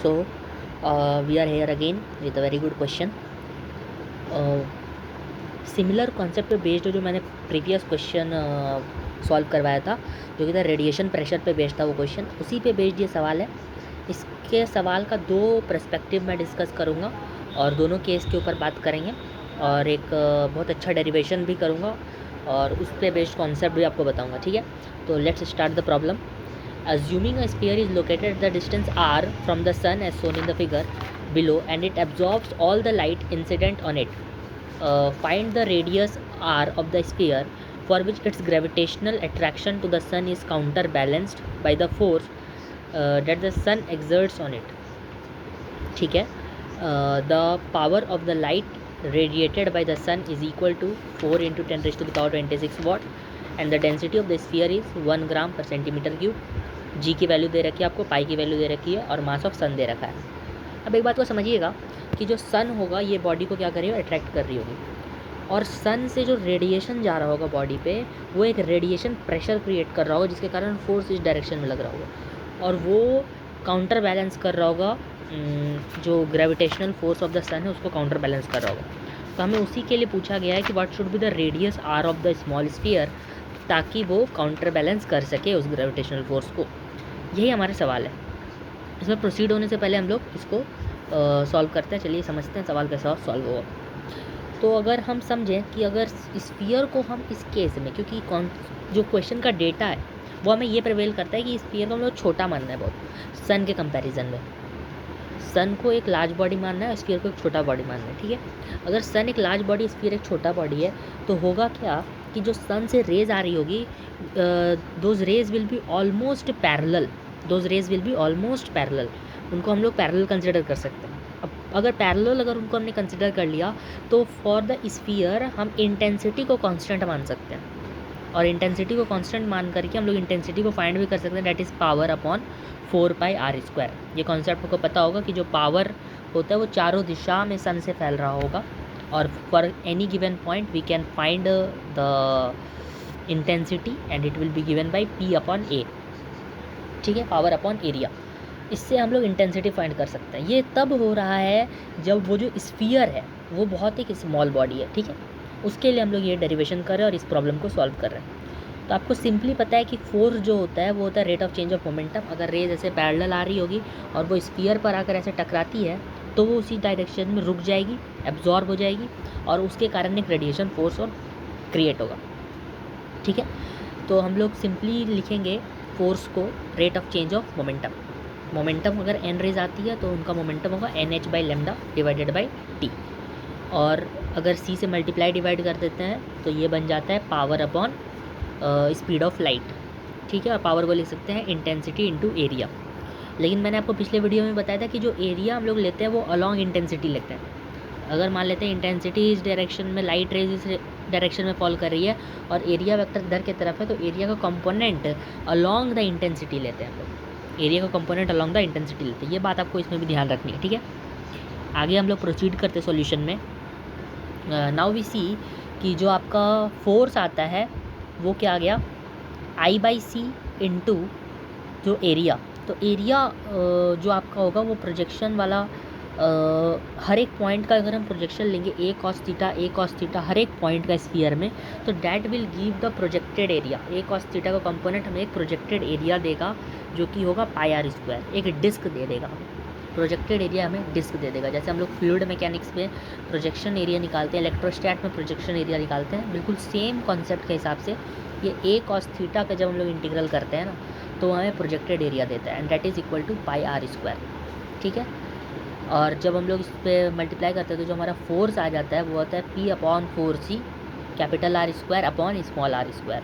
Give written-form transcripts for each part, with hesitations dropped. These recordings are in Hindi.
So we are here again with a very good question. Similar concept पे बेस्ड जो मैंने प्रीवियस क्वेश्चन सॉल्व करवाया था, जो कि था रेडिएशन प्रेशर पे बेस्ड था वो क्वेश्चन, उसी पे बेस्ड ये सवाल है। इसके सवाल का दो पर्सपेक्टिव मैं डिस्कस करूँगा और दोनों केस के ऊपर बात करेंगे और एक बहुत अच्छा डेरिवेशन भी करूँगा और उस पे बेस्ड कॉन्सेप्ट भी आपको बताऊँगा। ठीक है, तो let's start the problem. Assuming a sphere is located at the distance r from the sun as shown in the figure below and it absorbs all the light incident on it, find the radius r of the sphere for which its gravitational attraction to the sun is counterbalanced by the force that the sun exerts on it. ठीक है, the power of the light radiated by the sun is equal to 4 into 10 raised to the power 26 watt and the density of the sphere is 1 gram per centimeter cube. जी की वैल्यू दे रखी है आपको, पाई की वैल्यू दे रखी है और मास ऑफ सन दे रखा है. अब एक बात को समझिएगा कि जो सन होगा ये बॉडी को क्या कर रही है, अट्रैक्ट कर रही होगी और सन से जो रेडिएशन जा रहा होगा बॉडी पे वो एक रेडिएशन प्रेशर क्रिएट कर रहा होगा जिसके कारण फोर्स इस डायरेक्शन में लग रहा होगा और वो काउंटर बैलेंस कर रहा होगा, जो ग्रेविटेशनल फोर्स ऑफ द सन है उसको काउंटर बैलेंस कर रहा होगा. तो हमें उसी के लिए पूछा गया है कि what should be the radius R of the small sphere ताकि वो काउंटर बैलेंस कर सके उस ग्रेविटेशनल फोर्स को. यही हमारा सवाल है. इसमें प्रोसीड होने से पहले हम लोग इसको सॉल्व करते हैं. चलिए समझते हैं सवाल कैसा सॉल्व होगा. तो अगर हम समझें कि अगर स्फीयर को हम इस केस में, क्योंकि जो क्वेश्चन का डेटा है वो हमें ये प्रिवेल करता है कि स्फीयर को हम लोग छोटा मानना है बहुत सन के कंपैरिजन में. सन को एक लार्ज बॉडी मानना है और स्फीयर को एक छोटा बॉडी मानना है. ठीक है, अगर सन एक लार्ज बॉडी स्फीयर एक छोटा बॉडी है तो होगा क्या कि जो सन से रेज आ रही होगी those rays will be almost parallel. उनको हम लोग पैरेलल कंसिडर कर सकते हैं. अब अगर पैरेलल अगर उनको हमने कंसिडर कर लिया तो फॉर द स्फीयर हम इंटेंसिटी को कांस्टेंट मान सकते हैं और इंटेंसिटी को कांस्टेंट मान करके हम लोग इंटेंसिटी को फाइंड भी कर सकते हैं, that is power upon 4πr². ये कॉन्सेप्ट आपको पता होगा कि जो पावर होता है वो चारों दिशा में सन से फैल रहा होगा और for any given point we can find the intensity and it will be given by P/A. ठीक है, पावर अपॉन एरिया. इससे हम लोग इंटेंसिटी फाइंड कर सकते हैं. ये तब हो रहा है जब वो जो स्फीयर है वो बहुत एक स्मॉल बॉडी है. ठीक है, उसके लिए हम लोग ये डेरिवेशन कर रहे हैं और इस प्रॉब्लम को सॉल्व कर रहे हैं. तो आपको सिंपली पता है कि फोर्स जो होता है वो होता है rate of change of momentum. अगर रेज ऐसे पैरेलल आ रही होगी और वो स्फीयर पर आकर ऐसे टकराती है तो वो उसी डायरेक्शन में रुक जाएगी, एब्जॉर्ब हो जाएगी और उसके कारण एक रेडिएशन फोर्स और क्रिएट होगा. ठीक है, तो हम लोग सिंपली लिखेंगे फोर्स को rate of change of momentum. Momentum अगर एन रेज आती है तो उनका मोमेंटम होगा NH/λ डिवाइडेड बाई T और अगर C से मल्टीप्लाई डिवाइड कर देते हैं तो ये बन जाता है power upon speed of light. ठीक है, और पावर को लिख सकते हैं इंटेंसिटी इंटू एरिया. लेकिन मैंने आपको पिछले वीडियो में बताया था कि जो एरिया हम लोग लेते हैं वो अलॉन्ग इंटेंसिटी लेते हैं. अगर मान लेते हैं इंटेंसिटी इस डायरेक्शन में, लाइट रेज इस डायरेक्शन में फॉल कर रही है और एरिया वेक्टर इधर की तरफ है तो एरिया का कंपोनेंट अलॉन्ग द इंटेंसिटी लेते हैं हम लोग. एरिया का कंपोनेंट अलॉन्ग द इंटेंसिटी लेते हैं. ये बात आपको इसमें भी ध्यान रखनी है. ठीक है, आगे हम लोग प्रोसीड करते सॉल्यूशन में. नाउ वी सी कि जो आपका फोर्स आता है वो क्या आ गया I/C इंटू जो एरिया. तो एरिया जो आपका होगा वो प्रोजेक्शन वाला हर एक पॉइंट का अगर हम प्रोजेक्शन लेंगे A cos थीटा हर एक पॉइंट का स्फीयर में तो that will give the projected area. A cos theta का कंपोनेंट हमें एक प्रोजेक्टेड एरिया देगा जो कि होगा πr². एक डिस्क दे देगा, प्रोजेक्टेड एरिया हमें डिस्क दे देगा. जैसे हम लोग फ्लूइड मैकेनिक्स में प्रोजेक्शन एरिया निकालते हैं, इलेक्ट्रोस्टैट में प्रोजेक्शन एरिया निकालते हैं, बिल्कुल सेम कॉन्सेप्ट के हिसाब से ये A cos थीटा का जब हम लोग इंटीग्रल करते हैं ना तो हमें प्रोजेक्टेड एरिया देता है and that is equal to πr². ठीक है, और जब हम लोग इस पर मल्टीप्लाई करते हैं तो जो हमारा फोर्स आ जाता है वो होता है P/4C capital R² upon small r².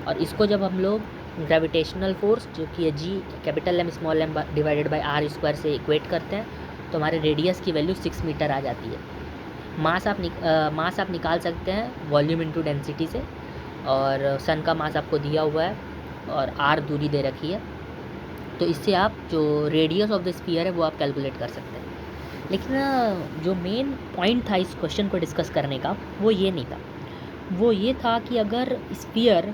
और इसको जब हम लोग ग्रेविटेशनल फोर्स जो कि है G capital M small m divided by R² से इक्वेट करते हैं तो हमारे रेडियस की वैल्यू 6 मीटर आ जाती है. मास आप निकाल सकते हैं वॉल्यूम इंटू डेंसिटी से और सन का मास आपको दिया हुआ है और R दूरी दे रखी है तो इससे आप जो रेडियस ऑफ द स्फीयर है वो आप कैलकुलेट कर सकते हैं. लेकिन जो मेन पॉइंट था इस क्वेश्चन को डिस्कस करने का वो ये नहीं था. वो ये था कि अगर sphere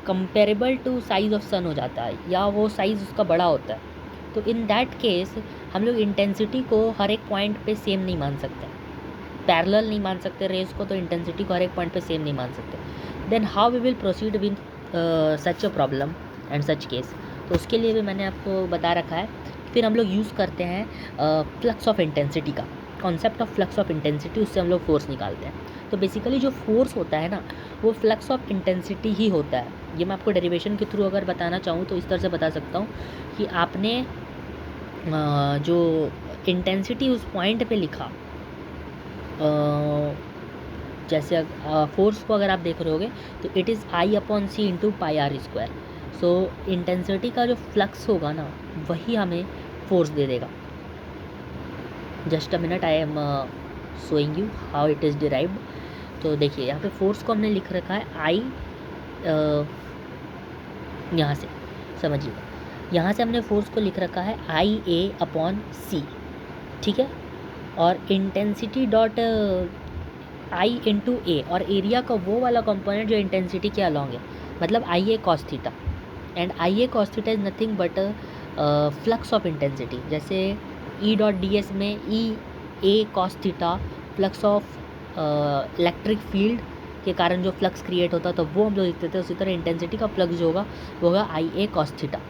comparable to size of sun हो जाता है या वो साइज़ उसका बड़ा होता है तो इन दैट केस हम लोग इंटेंसिटी को हर एक पॉइंट पे सेम नहीं मान सकते, पैरेलल नहीं मान सकते रेस को, तो इंटेंसिटी को हर एक पॉइंट पे सेम नहीं मान सकते। Then how we will proceed with such a problem and such case. तो उसके लिए भी मैंने आपको बता रखा है। फिर हम लोग यूज़ करते हैं फ्लक्स ऑफ इंटेंसिटी का concept of flux of intensity, उससे हम लोग फोर्स निकालते हैं। तो बेसिकली जो फोर्स होता है ना, वो फ्लक्स ऑफ इंटेंसिटी ही होता है। ये मैं आपको डेरिवेशन के थ्रू अगर बताना चाहूँ तो इस तरह से बता सकता हूँ कि आपने जो इंटेंसिटी उस पॉइंट पे लिखा, जैसे फोर्स को अगर आप देख रहे होगे तो it is I/C into pi R square. So intensity का जो फ्लक्स होगा ना, वही हमें फोर्स दे देगा। Just a minute, I am showing you how it is derived. तो देखिए यहाँ पे फोर्स को हमने लिख रखा है आई, यहाँ से समझिएगा, यहाँ से हमने फोर्स को लिख रखा है IA/C, ठीक है। और इंटेंसिटी डॉट I इंटू ए, और एरिया का वो वाला कंपोनेंट जो इंटेंसिटी के अलॉन्ग है, मतलब IA cos theta. And IA cos theta is nothing but flux of intensity. जैसे E.ds में EA cos theta flux of electric field के कारण जो फ्लक्स क्रिएट होता है, तो वो हम लोग लिखते थे। उसी तरह इंटेंसिटी का फ्लक्स जो होगा वो होगा IA cos थीटा,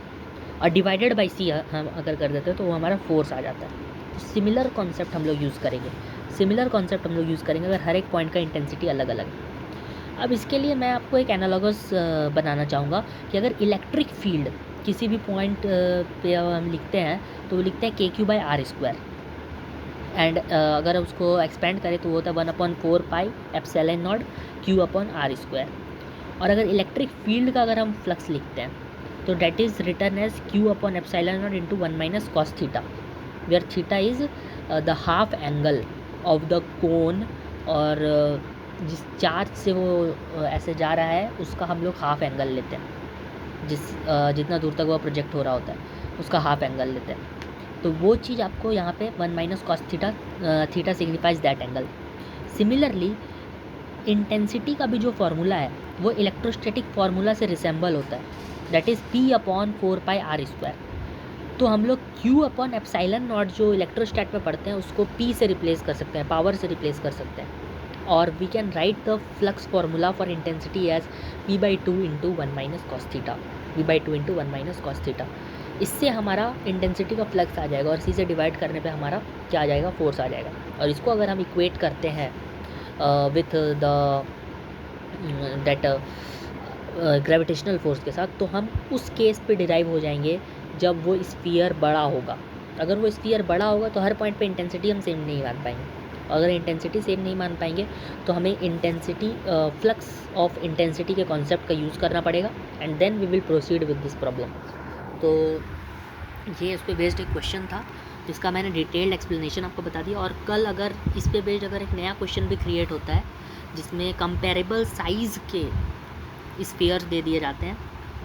और डिवाइडेड बाई C हम अगर कर देते हैं तो वो हमारा फोर्स आ जाता है। सिमिलर कॉन्सेप्ट हम लोग यूज़ करेंगे, सिमिलर कॉन्सेप्ट हम लोग यूज़ करेंगे अगर हर एक पॉइंट का इंटेंसिटी अलग अलग है। अब इसके लिए मैं आपको एक एनालॉगस बनाना चाहूँगा कि अगर इलेक्ट्रिक फील्ड किसी भी पॉइंट पे हम लिखते हैं तो वो लिखते हैं KQ/R²। एंड अगर उसको एक्सपेंड करें तो वो होता है 1/4 पाई एप्सिलॉन नॉट Q/R²। और अगर इलेक्ट्रिक फील्ड का अगर हम फ्लक्स लिखते हैं तो डेट इज़ रिटर्न एज Q/एप्सिलॉन not into 1 - cos theta, where theta is the half angle of the cone, और जिस चार्ज से वो ऐसे जा रहा है उसका हम लोग हाफ एंगल लेते हैं, जितना दूर तक वो प्रोजेक्ट हो रहा होता है उसका हाफ एंगल लेते हैं। तो वो चीज़ आपको यहाँ पे 1 - cos theta, theta signifies that angle. Similarly intensity का भी जो फार्मूला है वो इलेक्ट्रोस्टैटिक फार्मूला से रिसेंबल होता है, that is P/4 pi R²। तो हम लोग Q/एप्सिलॉन नॉट जो इलेक्ट्रोस्टैट में पढ़ते हैं उसको P से रिप्लेस कर सकते हैं, पावर से रिप्लेस कर सकते हैं। और we can write the flux formula for intensity as P/2 into 1 - cos theta, V/2 into 1 - cos theta. इससे हमारा इंटेंसिटी का फ्लक्स आ जाएगा, और C से डिवाइड करने पे हमारा क्या आ जाएगा, फोर्स आ जाएगा। और इसको अगर हम इक्वेट करते हैं with the that gravitational force के साथ, तो हम उस केस पे डिराइव हो जाएंगे जब वो स्फीयर बड़ा होगा। अगर वो स्फीयर बड़ा होगा तो हर पॉइंट पे इंटेंसिटी हम सेम नहीं मान पाएंगे। अगर इंटेंसिटी सेम नहीं मान पाएंगे तो हमें इंटेंसिटी फ्लक्स ऑफ इंटेंसिटी के कॉन्सेप्ट का यूज़ करना पड़ेगा, and then we will proceed with this problem. तो ये इस पे बेस्ड एक क्वेश्चन था जिसका मैंने डिटेल्ड एक्सप्लेनेशन आपको बता दिया। और कल अगर इस पे बेस्ड अगर एक नया क्वेश्चन भी क्रिएट होता है जिसमें कंपेरेबल साइज़ के स्फीयर्स दे दिए जाते हैं,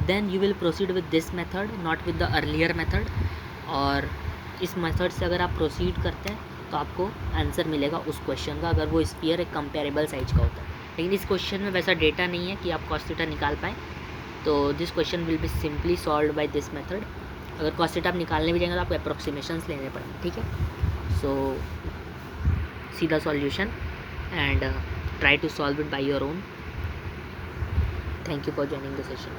then you will proceed with this method, not with the earlier method. और इस मेथड से अगर आप प्रोसीड करते हैं तो आपको आंसर मिलेगा उस क्वेश्चन का, अगर वो स्फीयर एक कंपेरेबल साइज का होता है। लेकिन इस क्वेश्चन में वैसा डेटा नहीं है कि आप cos थीटा निकाल पाएँ, तो this question will be simply solve by this method. अगर cos थीटा आप निकालने भी जाएंगे तो आपको अप्रोक्सीमेशंस लेने पड़ेंगे, ठीक है। So see the solution and try to solve it by your own. Thank you for joining the session.